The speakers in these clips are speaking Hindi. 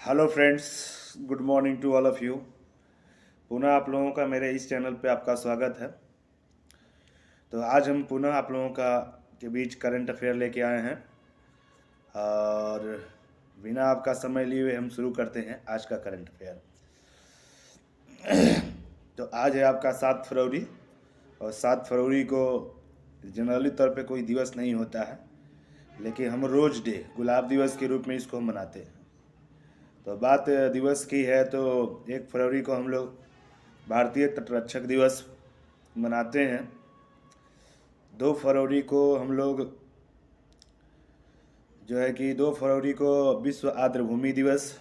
Hello friends, good morning to all of you. पुनः आप लोगों का मेरे इस चैनल पे आपका स्वागत है। तो आज हम पुनः आप लोगों का के बीच करंट अफेयर लेके आए हैं और बिना आपका समय लिए हुए हम शुरू करते हैं आज का करंट अफेयर। तो आज है आपका 7 फरवरी और 7 फरवरी को जनरली तौर पे कोई दिवस नहीं होता है, लेकिन हम रोज डे गुलाब दिवस के रूप में इसको हम मनाते हैं। तो बात दिवस की है तो 1 फरवरी को हम लोग भारतीय तटरक्षक दिवस मनाते हैं। 2 फरवरी को हम लोग जो है कि 2 फरवरी को विश्व आर्द्रभूमि दिवस।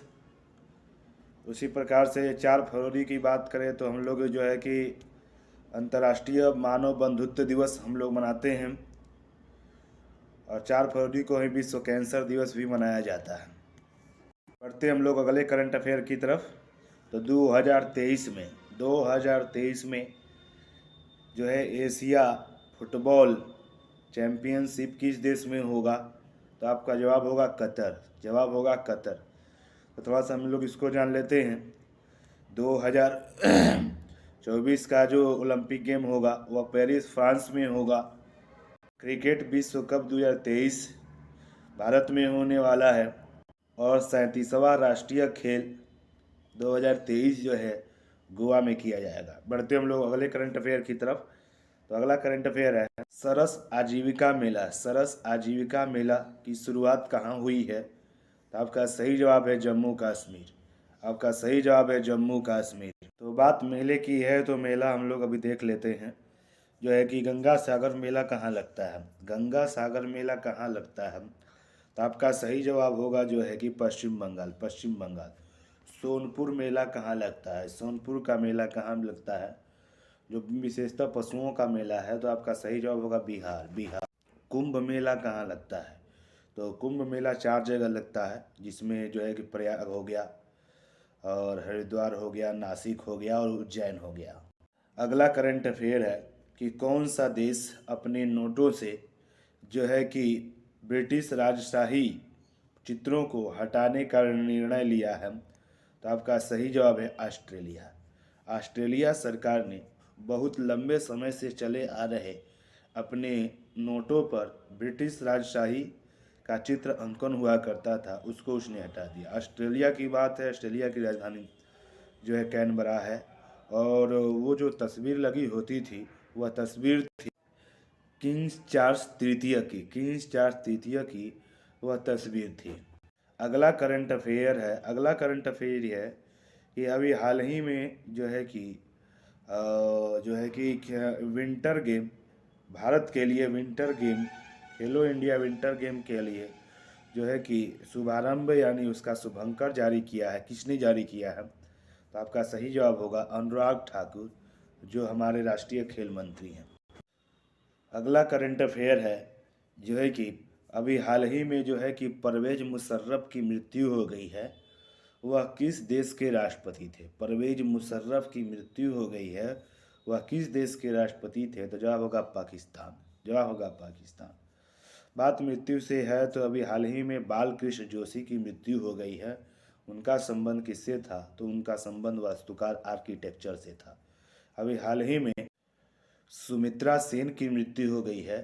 उसी प्रकार से 4 फरवरी की बात करें तो हम लोग जो है कि अंतर्राष्ट्रीय मानव बंधुत्व दिवस हम लोग मनाते हैं और 4 फरवरी को ही विश्व कैंसर दिवस भी मनाया जाता है। बढ़ते हम लोग अगले करंट अफेयर की तरफ। तो 2023 में जो है एशिया फुटबॉल चैम्पियनशिप किस देश में होगा? तो आपका जवाब होगा कतर। जवाब होगा कतर। तो थोड़ा सा हम लोग इसको जान लेते हैं। 2024 का जो ओलंपिक गेम होगा वह पेरिस फ्रांस में होगा। क्रिकेट विश्व कप 2023 भारत में होने वाला है और 37वां राष्ट्रीय खेल 2023 जो है गोवा में किया जाएगा। बढ़ते हम लोग अगले करंट अफेयर की तरफ। तो अगला करंट अफेयर है सरस आजीविका मेला। सरस आजीविका मेला की शुरुआत कहाँ हुई है? तो आपका सही जवाब है जम्मू कश्मीर। आपका सही जवाब है जम्मू कश्मीर। तो बात मेले की है तो मेला हम लोग अभी देख लेते हैं। जो है कि गंगा सागर मेला कहाँ लगता है? गंगा सागर मेला कहाँ लगता है? तो आपका सही जवाब होगा जो है कि पश्चिम बंगाल। पश्चिम बंगाल। सोनपुर मेला कहाँ लगता है? सोनपुर का मेला कहाँ लगता है? जो विशेषतः पशुओं का मेला है, तो आपका सही जवाब होगा बिहार। बिहार। कुंभ मेला कहाँ लगता है? तो कुंभ मेला 4 जगह लगता है, जिसमें जो है कि प्रयाग हो गया और हरिद्वार हो गया, नासिक हो गया और उज्जैन हो गया। अगला करंट अफेयर है कि कौन सा देश अपने नोटों से जो है कि ब्रिटिश राजशाही चित्रों को हटाने का निर्णय लिया है? तो आपका सही जवाब है ऑस्ट्रेलिया। ऑस्ट्रेलिया सरकार ने बहुत लंबे समय से चले आ रहे अपने नोटों पर ब्रिटिश राजशाही का चित्र अंकन हुआ करता था, उसको उसने हटा दिया। ऑस्ट्रेलिया की बात है, ऑस्ट्रेलिया की राजधानी जो है कैनबरा है और वो जो तस्वीर लगी होती थी वह तस्वीर थी किंग्स चार्ल्स तृतीय की वह तस्वीर थी। अगला करंट अफेयर है। अगला करंट अफेयर है कि अभी हाल ही में जो है कि विंटर गेम भारत के लिए विंटर गेम खेलो इंडिया विंटर गेम के लिए जो है कि शुभारंभ यानी उसका शुभंकर जारी किया है। किसने जारी किया है? तो आपका सही जवाब होगा अनुराग ठाकुर, जो हमारे राष्ट्रीय खेल मंत्री हैं। अगला करंट अफेयर है जो है कि अभी हाल ही में जो है कि परवेज मुशर्रफ की मृत्यु हो गई है। वह किस देश के राष्ट्रपति थे? परवेज मुशर्रफ की मृत्यु हो गई है, वह किस देश के राष्ट्रपति थे? तो जवाब होगा पाकिस्तान। जवाब होगा पाकिस्तान। बात मृत्यु से है तो अभी हाल ही में बाल कृष्ण जोशी की मृत्यु हो गई है। उनका संबंध किससे था? तो उनका संबंध वास्तुकार आर्किटेक्चर से था। अभी हाल ही में सुमित्रा सेन की मृत्यु हो गई है,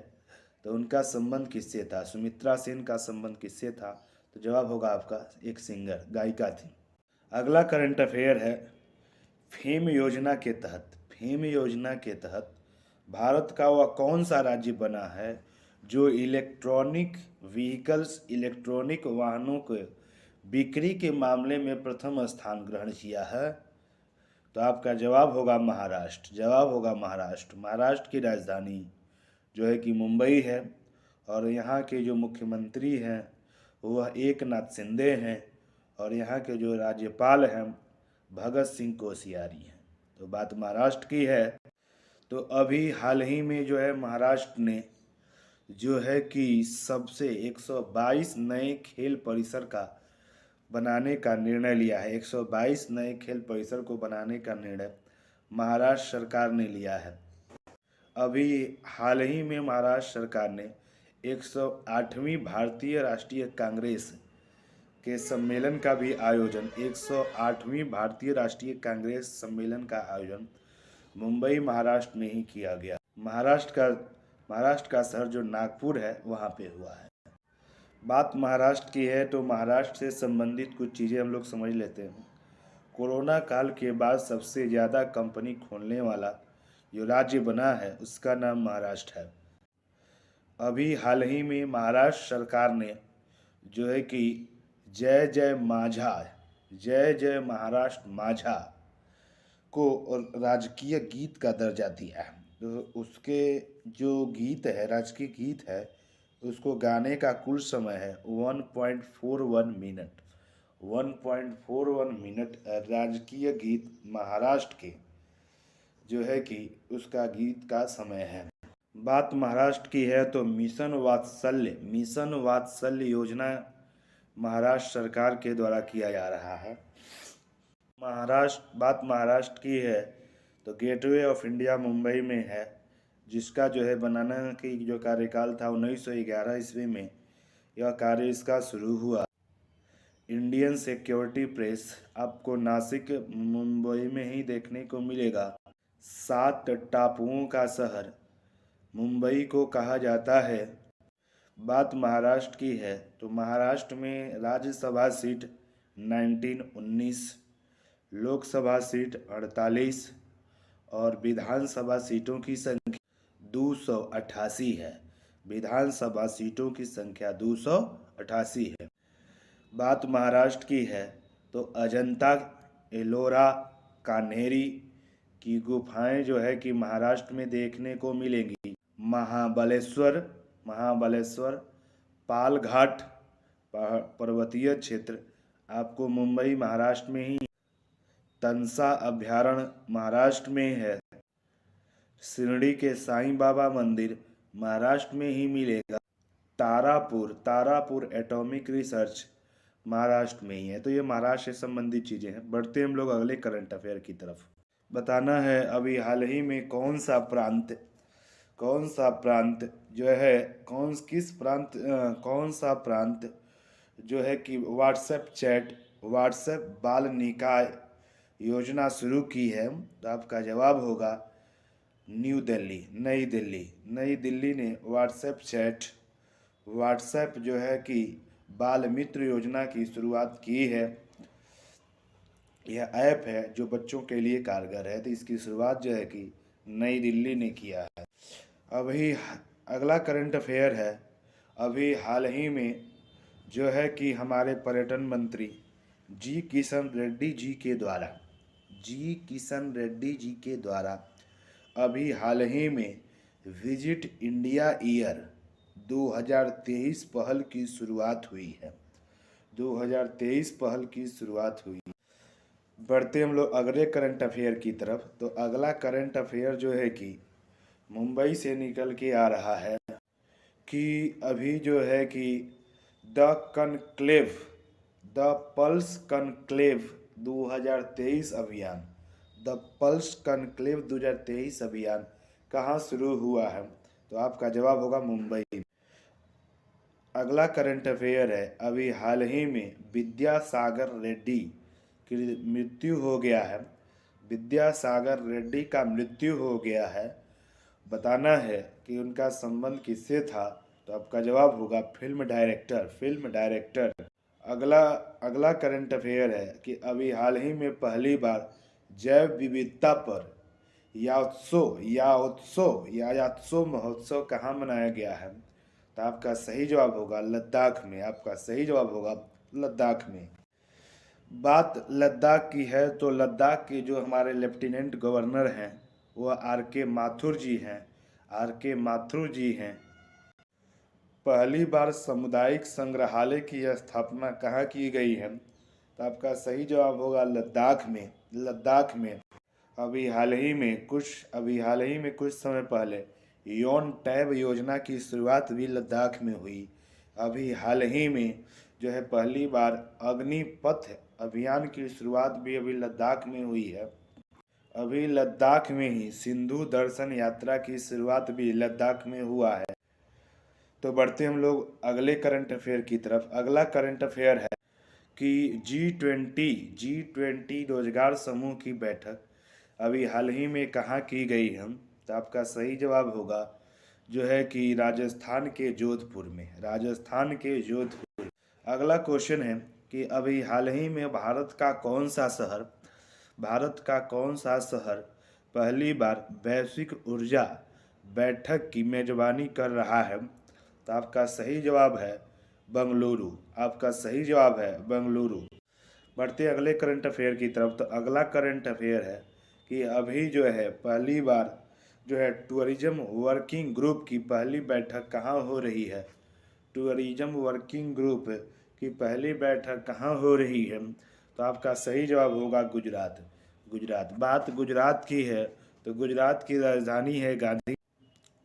तो उनका संबंध किससे था? सुमित्रा सेन का संबंध किससे था? तो जवाब होगा आपका एक सिंगर, गायिका थी। अगला करंट अफेयर है फेम योजना के तहत भारत का वह कौन सा राज्य बना है जो इलेक्ट्रॉनिक व्हीकल्स इलेक्ट्रॉनिक वाहनों के बिक्री के मामले में प्रथम स्थान ग्रहण किया है? तो आपका जवाब होगा महाराष्ट्र। जवाब होगा महाराष्ट्र। महाराष्ट्र की राजधानी जो है कि मुंबई है और यहाँ के जो मुख्यमंत्री हैं वह एकनाथ शिंदे हैं और यहाँ के जो राज्यपाल हैं भगत सिंह कोश्यारी हैं। तो बात महाराष्ट्र की है। तो अभी हाल ही में जो है महाराष्ट्र ने जो है कि सबसे 122 नए खेल परिसर का बनाने का निर्णय लिया है। 122 नए खेल परिसर को बनाने का निर्णय महाराष्ट्र सरकार ने लिया है। अभी हाल ही में महाराष्ट्र सरकार ने 108वीं भारतीय राष्ट्रीय कांग्रेस के सम्मेलन का भी आयोजन 108वीं भारतीय राष्ट्रीय कांग्रेस सम्मेलन का आयोजन मुंबई महाराष्ट्र में ही किया गया। महाराष्ट्र का शहर जो नागपुर है वहाँ पे हुआ है। बात महाराष्ट्र की है तो महाराष्ट्र से संबंधित कुछ चीज़ें हम लोग समझ लेते हैं। कोरोना काल के बाद सबसे ज़्यादा कंपनी खोलने वाला जो राज्य बना है उसका नाम महाराष्ट्र है। अभी हाल ही में महाराष्ट्र सरकार ने जो है कि जय जय माझा, जय जय महाराष्ट्र माझा को और राजकीय गीत का दर्जा दिया है। तो उसके जो गीत है, राजकीय गीत है, उसको गाने का कुल समय है 1.41 मिनट। 1.41 मिनट राजकीय गीत महाराष्ट्र के जो है कि उसका गीत का समय है। बात महाराष्ट्र की है तो मिशन वात्सल्य योजना महाराष्ट्र सरकार के द्वारा किया जा रहा है। महाराष्ट्र की है तो गेटवे ऑफ इंडिया मुंबई में है, जिसका जो है बनाना की जो कार्यकाल था 1911 ईस्वी में यह कार्य इसका शुरू हुआ। इंडियन सिक्योरिटी प्रेस आपको नासिक मुंबई में ही देखने को मिलेगा। 7 टापुओं का शहर मुंबई को कहा जाता है। बात महाराष्ट्र की है तो महाराष्ट्र में राज्यसभा सीट 19 लोकसभा सीट 48 और विधानसभा सीटों की संख्या 288 है। विधानसभा सीटों की संख्या 288 है। बात महाराष्ट्र की है तो अजंता एलोरा कान्हेरी की गुफाएं जो है कि महाराष्ट्र में देखने को मिलेंगी। महाबलेश्वर पालघाट पर्वतीय क्षेत्र आपको मुंबई महाराष्ट्र में ही। तंसा अभयारण्य महाराष्ट्र में है। शिरडी के साईं बाबा मंदिर महाराष्ट्र में ही मिलेगा। तारापुर एटॉमिक रिसर्च महाराष्ट्र में ही है। तो ये महाराष्ट्र से संबंधित चीज़ें हैं। बढ़ते हम लोग अगले करंट अफेयर की तरफ। बताना है अभी हाल ही में कौन सा प्रांत जो है कौन सा प्रांत जो है कि व्हाट्सएप बाल निकाय योजना शुरू की है। तो आपका जवाब होगा नई दिल्ली ने व्हाट्सएप जो है कि बाल मित्र योजना की शुरुआत की है। यह ऐप है जो बच्चों के लिए कारगर है। तो इसकी शुरुआत जो है कि नई दिल्ली ने किया है। अभी अगला करंट अफेयर है। अभी हाल ही में जो है कि हमारे पर्यटन मंत्री जी किशन रेड्डी जी के द्वारा अभी हाल ही में विजिट इंडिया ईयर 2023 पहल की शुरुआत हुई है। 2023 पहल की शुरुआत हुई। बढ़ते हम लोग अगले करंट अफेयर की तरफ। तो अगला करंट अफेयर जो है कि मुंबई से निकल के आ रहा है कि अभी जो है कि द पल्स कनक्लेव 2023 अभियान कहाँ शुरू हुआ है। तो आपका जवाब होगा मुंबई में। अगला करंट अफेयर है अभी हाल ही में विद्यासागर रेड्डी की मृत्यु हो गया है। विद्यासागर रेड्डी का मृत्यु हो गया है। बताना है कि उनका संबंध किससे था। तो आपका जवाब होगा फिल्म डायरेक्टर। अगला करंट अफेयर है कि अभी हाल ही में पहली बार जैव विविधता पर यात्सो महोत्सव कहाँ मनाया गया है। तो आपका सही जवाब होगा लद्दाख में। बात लद्दाख की है तो लद्दाख के जो हमारे लेफ्टिनेंट गवर्नर हैं वह आर के माथुर जी हैं। पहली बार सामुदायिक संग्रहालय की स्थापना कहाँ की गई है। तो आपका सही जवाब होगा लद्दाख में। अभी हाल ही में कुछ समय पहले यौन टैब योजना की शुरुआत भी लद्दाख में हुई। अभी हाल ही में जो है पहली बार अग्निपथ अभियान की शुरुआत भी अभी लद्दाख में हुई है। अभी लद्दाख में ही सिंधु दर्शन यात्रा की शुरुआत भी लद्दाख में हुआ है। तो बढ़ते हम लोग अगले करंट अफेयर की तरफ। अगला करंट अफेयर है कि G20 रोजगार समूह की बैठक अभी हाल ही में कहाँ की गई है? तो आपका सही जवाब होगा जो है कि राजस्थान के जोधपुर में, राजस्थान के जोधपुर। अगला क्वेश्चन है कि अभी हाल ही में भारत का कौन सा शहर पहली बार वैश्विक ऊर्जा बैठक की मेजबानी कर रहा है? तो आपका सही जवाब है बंगलुरु। आपका सही जवाब है बंगलुरु। बढ़ते अगले करंट अफेयर की तरफ। तो अगला करंट अफेयर है कि अभी जो है पहली बार जो है टूरिज्म वर्किंग ग्रुप की पहली बैठक कहाँ हो रही है? टूरिज्म वर्किंग ग्रुप की पहली बैठक कहाँ हो रही है? तो आपका सही जवाब होगा गुजरात। गुजरात। बात गुजरात की है तो गुजरात की राजधानी है गांधी।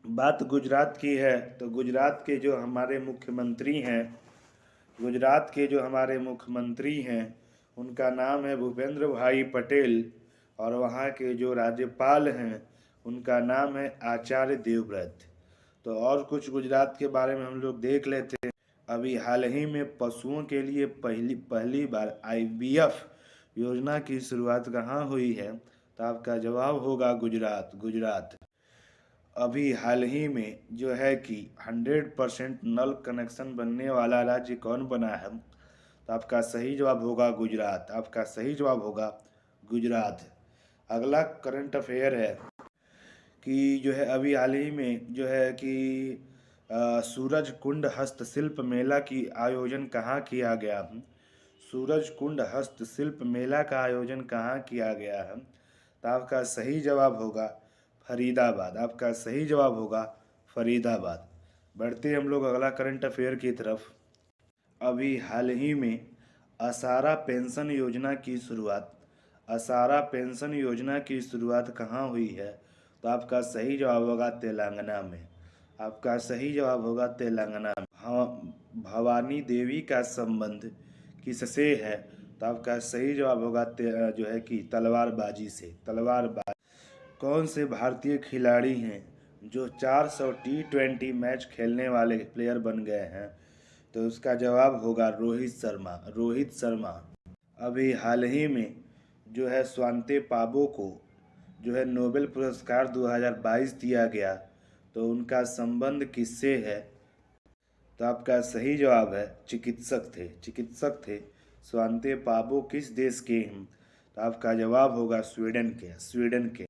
बात गुजरात की है तो गुजरात के जो हमारे मुख्यमंत्री हैं, गुजरात के जो हमारे मुख्यमंत्री हैं उनका नाम है भूपेंद्र भाई पटेल, और वहाँ के जो राज्यपाल हैं उनका नाम है आचार्य देवव्रत। तो और कुछ गुजरात के बारे में हम लोग देख लेते हैं। अभी हाल ही में पशुओं के लिए पहली बार IVF योजना की शुरुआत कहाँ हुई है? तो आपका जवाब होगा गुजरात। गुजरात। अभी हाल ही में जो है कि 100% नल कनेक्शन बनने वाला राज्य कौन बना है? तो आपका सही जवाब होगा गुजरात। आपका सही जवाब होगा गुजरात। अगला करंट अफेयर है कि जो है अभी हाल ही में जो है कि सूरज कुंड हस्तशिल्प मेला की आयोजन कहाँ किया गया? सूरज कुंड हस्तशिल्प मेला का आयोजन कहाँ किया गया है? तो आपका सही जवाब होगा फरीदाबाद। आपका सही जवाब होगा फरीदाबाद। बढ़ते हम लोग अगला करंट अफेयर की तरफ। अभी हाल ही में आसारा पेंशन योजना की शुरुआत, आसारा पेंशन योजना की शुरुआत कहाँ हुई है? तो आपका सही जवाब होगा तेलंगाना में। आपका सही जवाब होगा तेलंगाना में। हाँ, भवानी देवी का संबंध किससे है? तो आपका सही जवाब होगा जो है कि तलवारबाजी से। तलवारबाजी। कौन से भारतीय खिलाड़ी हैं जो 400 T20 मैच खेलने वाले प्लेयर बन गए हैं? तो उसका जवाब होगा रोहित शर्मा। रोहित शर्मा। अभी हाल ही में जो है स्वांते पाबो को जो है नोबेल पुरस्कार 2022 दिया गया, तो उनका संबंध किससे है? तो आपका सही जवाब है चिकित्सक थे। चिकित्सक थे। स्वांते पाबो किस देश के हैं? तो आपका जवाब होगा स्वीडन के। स्वीडन के।